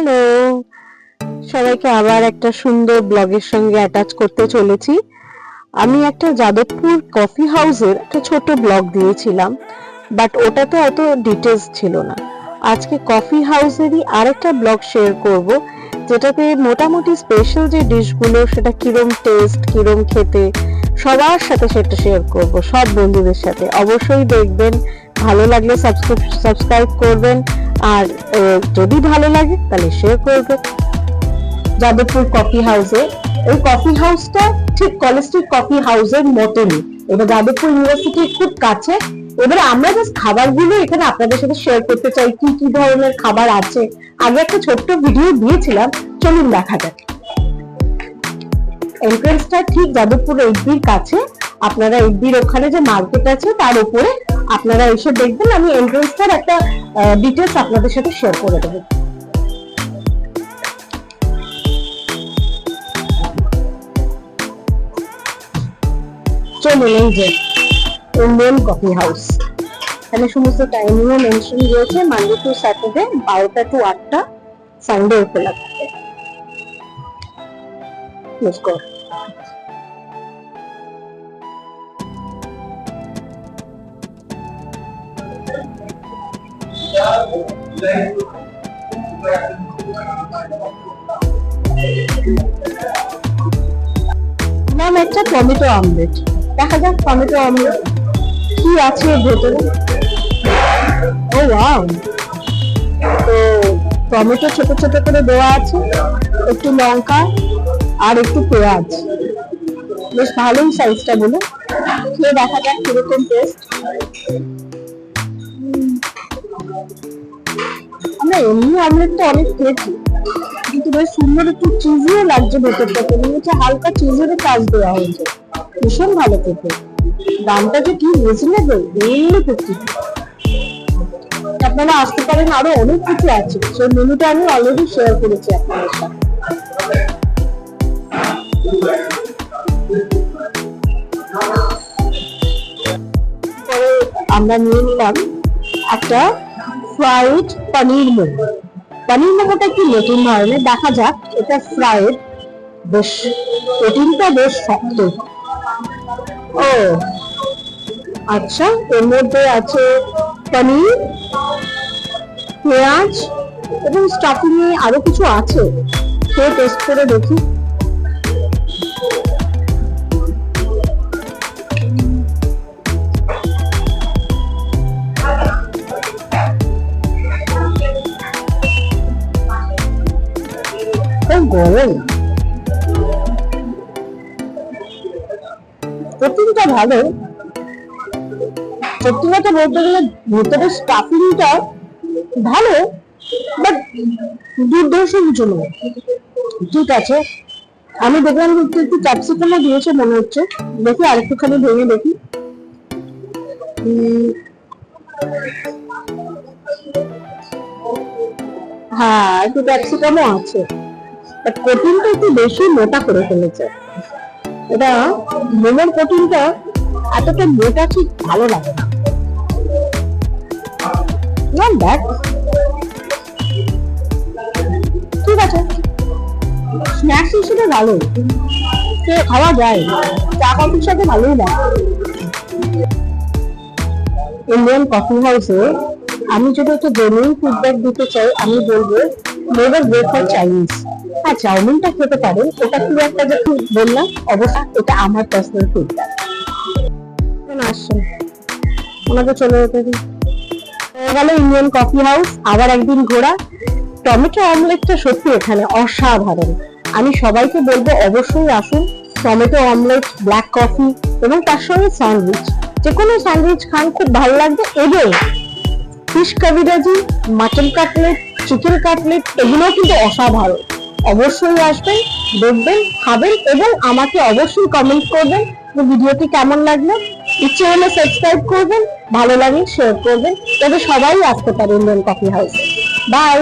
Hello, সবাইকে আবার একটা সুন্দর ব্লগের সঙ্গে অ্যাটাচ করতে চলেছি। আমি একটা যাদবপুর কফি হাউসের একটা ছোট ব্লগ দিয়েছিলাম, বাট ওটাতে অত ডিটেলস ছিল না। আজকে কফি হাউসেরই আরেকটা ব্লগ শেয়ার করব, যেটাতে মোটামুটি স্পেশাল যে ডিশগুলো সেটা কিরম টেস্ট, কিরম খেতে, সবার সাথে সেটা শেয়ার করব, সব বন্ধুদের সাথে। অবশ্যই দেখবেন, ভালো লাগলে সাবস্ক্রাইব করবেন, আর যদি ভালো লাগে তাহলে শেয়ার করবেন। যাদবপুর কফি হাউসে, এই কফি হাউসটা ঠিক কলেজ স্ট্রিট কফি হাউসের মতনই, এটা যাদবপুর ইউনিভার্সিটির খুব কাছে। এবারে আমরা জাস্ট খাবারগুলো এখানে আপনাদের সাথে শেয়ার করতে চাই, কি কি ধরনের খাবার আছে। আগে একটা ছোট্ট ভিডিও দিয়েছিলাম, চলুন দেখা যাক। এন্ট্রান্সটা ঠিক যাদবপুর এইচবির কাছে। আপনারা এইচবির ওখানে যে মার্কেট আছে তার উপরে আপনারা এসে দেখবেন। আমি এন্ট্রান্সটার একটা ডিটেলস আপনাদের সাথে শেয়ার করে দেবো। চলুন, এই যে ইন্ডিয়ান কফি হাউস, এখানে সমস্ত টাইমিংও মেনশন রয়েছে। মানডে টু স্যাটারডে 12টা টু 8টা, সানডে খোলা থাকে। নাম একটা টমেটো অমলেট, দেখা যাক টমেটো অমলেট কি আছে ভেতরে। ও ওয়াও, তো টমেটো ছোট ছোট করে দেওয়া আছে, একটু লঙ্কা আর একটু পেঁয়াজ, বেশ ভালোই সাইজটা বলে। খেয়ে দেখা যাক কিরকম টেস্ট। আমরা এমনি অমলেটটা অনেক খেয়েছি, কিন্তু বেশ সুন্দর, একটু চিজিও লাগছে ভেতরটা, মনে হচ্ছে হালকা চিজের কাজ দেওয়া হয়েছে, ভীষণ ভালো খেতে। দামটা যে কি রিজনেবল, রিয়েলি টেস্টি। আপনারা আসতে পারেন, আরো অনেক কিছু আছে, সেই মেনুটা আমি অলরেডি শেয়ার করেছি আপনাদের সাথে। পরে আমরা নিয়ে নিলাম একটা ফ্রাইড পনির মোমো। পনির মোমোটা কি নতুন ধরনের, দেখা যাক। এটা ফ্রাইড, বেশ প্রোটিনটা বেশ শক্ত। ও আচ্ছা, এর মধ্যে আছে পনির, পেঁয়াজ এবং স্টাফিং এ আরো কিছু আছে। খেয়ে টেস্ট করে দেখি। গরম, প্রোটিনটা ভালো। সত্যি কথা বলতে গেলে ভেতরে স্টাফিংটা ভালো, বাট দুর্ধর্ষ কিছু নয়। ঠিক আছে, আমি দেখলাম একটু ক্যাপসিকামও দিয়েছে মনে হচ্ছে। দেখি আরেকটুখানি ভেঙে দেখি। হ্যাঁ, একটু ক্যাপসিকামও আছে, বাট প্রোটিনটা একটু বেশি মোটা করে ফেলেছে। এটা মোমোর প্রোটিনটা এতটা মোটা ঠিক ভালো লাগে না। ঠিক আছে, স্ন্যাক্স হিসেবে ভালো, খাওয়া যায়, চা কফির সাথে ভালোই লাগে। ইন্ডিয়ান কফি হাউসে আমি যদি একটা জেনুইন ফিডব্যাক দিতে চাই, আমি বলবো নেভার গো ফর চাইনিজ। হ্যাঁ, চাউমিনটা খেতে পারেন, ওটা খুব একটা যে বললাম, অবশ্যই এটা আমার পার্সোনাল ফিডব্যাক। আসছেন ওনাকে চলে যেতে দিন। গেল ইন্ডিয়ান কফি হাউস, আবার একদিন ঘোরা। টমেটো অমলেটটা সত্যি এখানে অসাধারণ। আমি সবাইকে বলবো অবশ্যই আসুন। টমেটো অমলেট, ব্ল্যাক কফি এবং তার সঙ্গে স্যান্ডউইচ, যে কোনো স্যান্ডউইচ খান, খুব ভালো লাগবে। এবং fish kabiraji, mutton cutlet, chicken cutlet, এগুলো কিন্তু অসাধারণ। অবশ্যই আসবেন, দেখবেন, খাবেন এবং আমাকে অবশ্যই কমেন্ট করবেন যে ভিডিওটি কেমন লাগলো। ইচ্ছে হলে সাবস্ক্রাইব করবেন, ভালো লাগে শেয়ার করবেন। তবে সবাই আসতে পারে ইন্ডিয়ান কফি হাউসে। বাই।